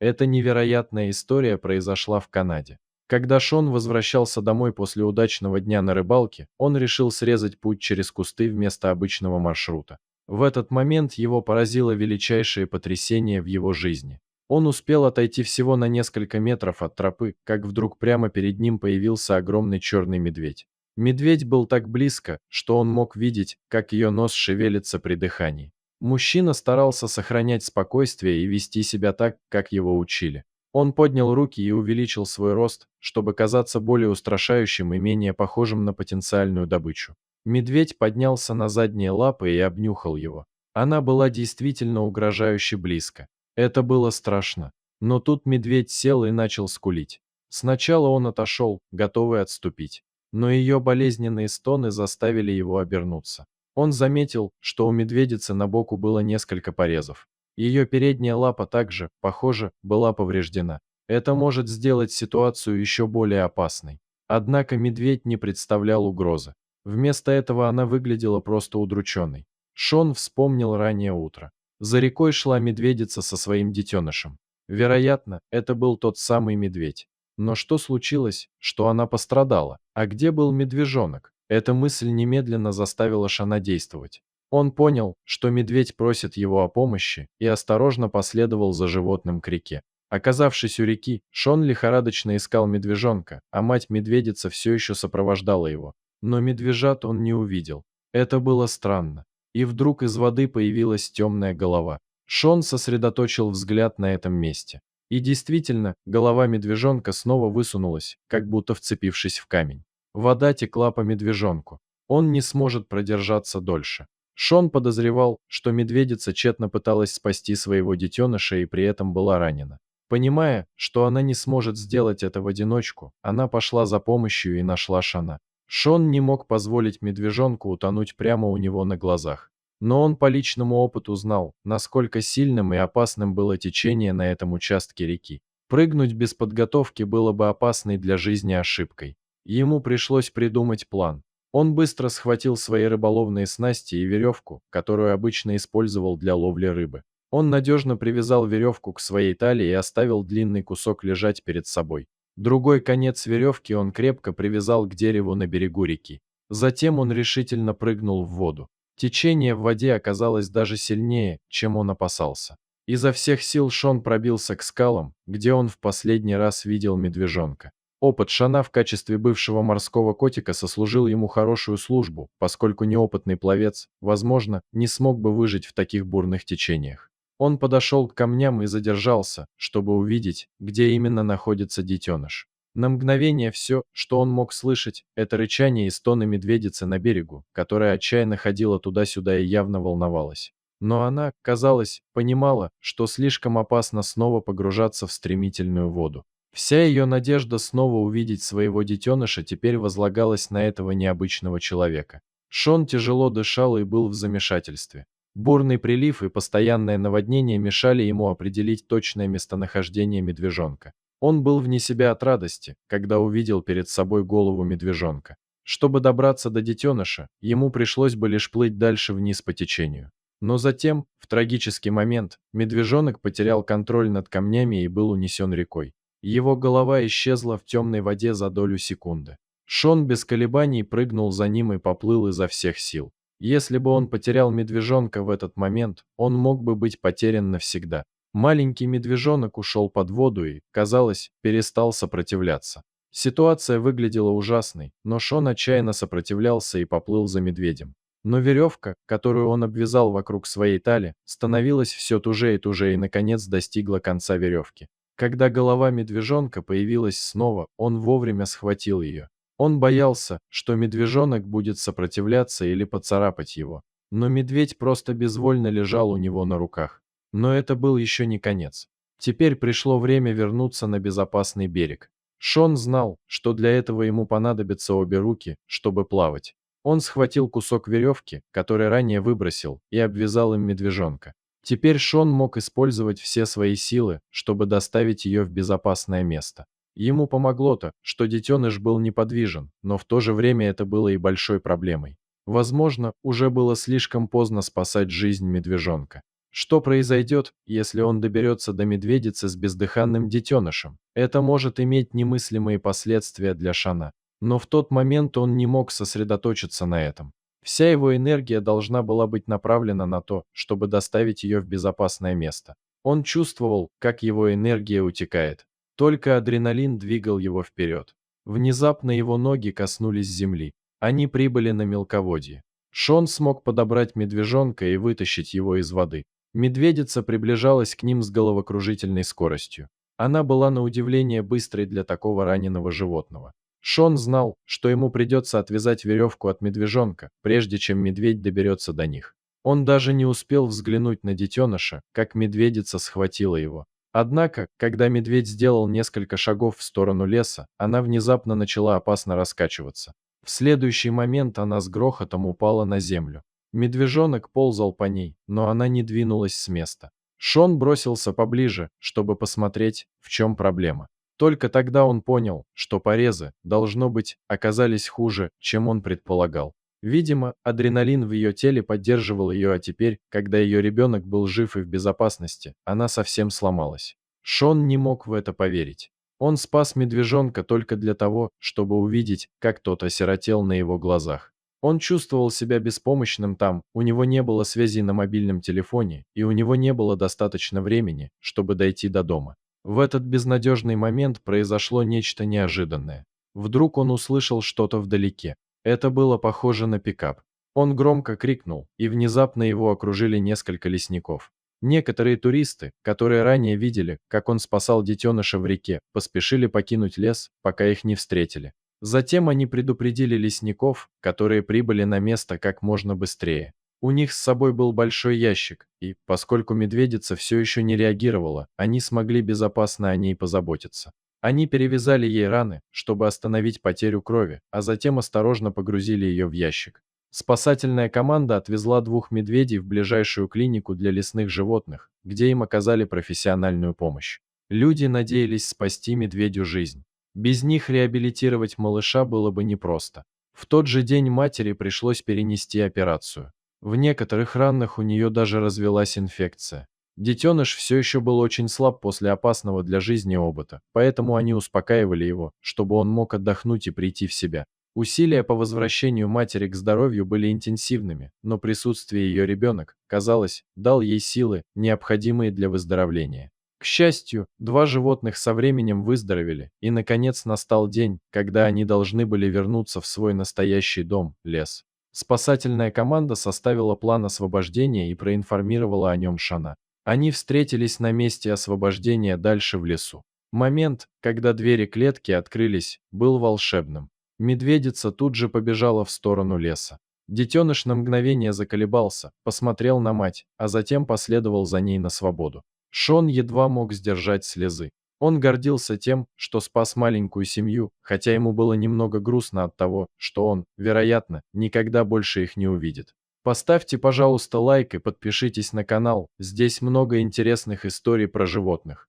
Эта невероятная история произошла в Канаде. Когда Шон возвращался домой после удачного дня на рыбалке, он решил срезать путь через кусты вместо обычного маршрута. В этот момент его поразило величайшее потрясение в его жизни. Он успел отойти всего на несколько метров от тропы, как вдруг прямо перед ним появился огромный черный медведь. Медведь был так близко, что он мог видеть, как ее нос шевелится при дыхании. Мужчина старался сохранять спокойствие и вести себя так, как его учили. Он поднял руки и увеличил свой рост, чтобы казаться более устрашающим и менее похожим на потенциальную добычу. Медведь поднялся на задние лапы и обнюхал его. Она была действительно угрожающе близко. Это было страшно. Но тут медведь сел и начал скулить. Сначала он отошел, готовый отступить. Но ее болезненные стоны заставили его обернуться. Он заметил, что у медведицы на боку было несколько порезов. Ее передняя лапа также, похоже, была повреждена. Это может сделать ситуацию еще более опасной. Однако медведь не представлял угрозы. Вместо этого она выглядела просто удрученной. Шон вспомнил раннее утро. За рекой шла медведица со своим детенышем. Вероятно, это был тот самый медведь. Но что случилось, что она пострадала? А где был медвежонок? Эта мысль немедленно заставила Шона действовать. Он понял, что медведь просит его о помощи, и осторожно последовал за животным к реке. Оказавшись у реки, Шон лихорадочно искал медвежонка, а мать-медведица все еще сопровождала его. Но медвежат он не увидел. Это было странно. И вдруг из воды появилась темная голова. Шон сосредоточил взгляд на этом месте. И действительно, голова медвежонка снова высунулась, как будто вцепившись в камень. Вода текла по медвежонку. Он не сможет продержаться дольше. Шон подозревал, что медведица тщетно пыталась спасти своего детеныша и при этом была ранена. Понимая, что она не сможет сделать это в одиночку, она пошла за помощью и нашла Шона. Шон не мог позволить медвежонку утонуть прямо у него на глазах. Но он по личному опыту знал, насколько сильным и опасным было течение на этом участке реки. Прыгнуть без подготовки было бы опасной для жизни ошибкой. Ему пришлось придумать план. Он быстро схватил свои рыболовные снасти и веревку, которую обычно использовал для ловли рыбы. Он надежно привязал веревку к своей талии и оставил длинный кусок лежать перед собой. Другой конец веревки он крепко привязал к дереву на берегу реки. Затем он решительно прыгнул в воду. Течение в воде оказалось даже сильнее, чем он опасался. Изо всех сил Шон пробился к скалам, где он в последний раз видел медвежонка. Опыт Шона в качестве бывшего морского котика сослужил ему хорошую службу, поскольку неопытный пловец, возможно, не смог бы выжить в таких бурных течениях. Он подошел к камням и задержался, чтобы увидеть, где именно находится детеныш. На мгновение все, что он мог слышать, это рычание и стоны медведицы на берегу, которая отчаянно ходила туда-сюда и явно волновалась. Но она, казалось, понимала, что слишком опасно снова погружаться в стремительную воду. Вся ее надежда снова увидеть своего детеныша теперь возлагалась на этого необычного человека. Шон тяжело дышал и был в замешательстве. Бурный прилив и постоянное наводнение мешали ему определить точное местонахождение медвежонка. Он был вне себя от радости, когда увидел перед собой голову медвежонка. Чтобы добраться до детеныша, ему пришлось бы лишь плыть дальше вниз по течению. Но затем, в трагический момент, медвежонок потерял контроль над камнями и был унесен рекой. Его голова исчезла в темной воде за долю секунды. Шон без колебаний прыгнул за ним и поплыл изо всех сил. Если бы он потерял медвежонка в этот момент, он мог бы быть потерян навсегда. Маленький медвежонок ушел под воду и, казалось, перестал сопротивляться. Ситуация выглядела ужасной, но Шон отчаянно сопротивлялся и поплыл за медведем. Но веревка, которую он обвязал вокруг своей талии, становилась все туже и наконец достигла конца веревки. Когда голова медвежонка появилась снова, он вовремя схватил ее. Он боялся, что медвежонок будет сопротивляться или поцарапать его. Но медведь просто безвольно лежал у него на руках. Но это был еще не конец. Теперь пришло время вернуться на безопасный берег. Шон знал, что для этого ему понадобятся обе руки, чтобы плавать. Он схватил кусок веревки, который ранее выбросил, и обвязал им медвежонка. Теперь Шон мог использовать все свои силы, чтобы доставить ее в безопасное место. Ему помогло то, что детеныш был неподвижен, но в то же время это было и большой проблемой. Возможно, уже было слишком поздно спасать жизнь медвежонка. Что произойдет, если он доберется до медведицы с бездыханным детенышем? Это может иметь немыслимые последствия для Шана. Но в тот момент он не мог сосредоточиться на этом. Вся его энергия должна была быть направлена на то, чтобы доставить ее в безопасное место. Он чувствовал, как его энергия утекает. Только адреналин двигал его вперед. Внезапно его ноги коснулись земли. Они прибыли на мелководье. Шон смог подобрать медвежонка и вытащить его из воды. Медведица приближалась к ним с головокружительной скоростью. Она была на удивление быстрой для такого раненого животного. Шон знал, что ему придется отвязать веревку от медвежонка, прежде чем медведь доберется до них. Он даже не успел взглянуть на детеныша, как медведица схватила его. Однако, когда медведь сделал несколько шагов в сторону леса, она внезапно начала опасно раскачиваться. В следующий момент она с грохотом упала на землю. Медвежонок ползал по ней, но она не двинулась с места. Шон бросился поближе, чтобы посмотреть, в чем проблема. Только тогда он понял, что порезы, должно быть, оказались хуже, чем он предполагал. Видимо, адреналин в ее теле поддерживал ее, а теперь, когда ее ребенок был жив и в безопасности, она совсем сломалась. Шон не мог в это поверить. Он спас медвежонка только для того, чтобы увидеть, как тот осиротел на его глазах. Он чувствовал себя беспомощным там, у него не было связи на мобильном телефоне, и у него не было достаточно времени, чтобы дойти до дома. В этот безнадежный момент произошло нечто неожиданное. Вдруг он услышал что-то вдалеке. Это было похоже на пикап. Он громко крикнул, и внезапно его окружили несколько лесников. Некоторые туристы, которые ранее видели, как он спасал детеныша в реке, поспешили покинуть лес, пока их не встретили. Затем они предупредили лесников, которые прибыли на место как можно быстрее. У них с собой был большой ящик, и, поскольку медведица все еще не реагировала, они смогли безопасно о ней позаботиться. Они перевязали ей раны, чтобы остановить потерю крови, а затем осторожно погрузили ее в ящик. Спасательная команда отвезла двух медведей в ближайшую клинику для лесных животных, где им оказали профессиональную помощь. Люди надеялись спасти медведю жизнь. Без них реабилитировать малыша было бы непросто. В тот же день матери пришлось перенести операцию. В некоторых ранах у нее даже развилась инфекция. Детеныш все еще был очень слаб после опасного для жизни опыта, поэтому они успокаивали его, чтобы он мог отдохнуть и прийти в себя. Усилия по возвращению матери к здоровью были интенсивными, но присутствие ее ребенок, казалось, дал ей силы, необходимые для выздоровления. К счастью, два животных со временем выздоровели, и наконец настал день, когда они должны были вернуться в свой настоящий дом, лес. Спасательная команда составила план освобождения и проинформировала о нем Шана. Они встретились на месте освобождения дальше в лесу. Момент, когда двери клетки открылись, был волшебным. Медведица тут же побежала в сторону леса. Детеныш на мгновение заколебался, посмотрел на мать, а затем последовал за ней на свободу. Шон едва мог сдержать слезы. Он гордился тем, что спас маленькую семью, хотя ему было немного грустно от того, что он, вероятно, никогда больше их не увидит. Поставьте, пожалуйста, лайк и подпишитесь на канал, здесь много интересных историй про животных.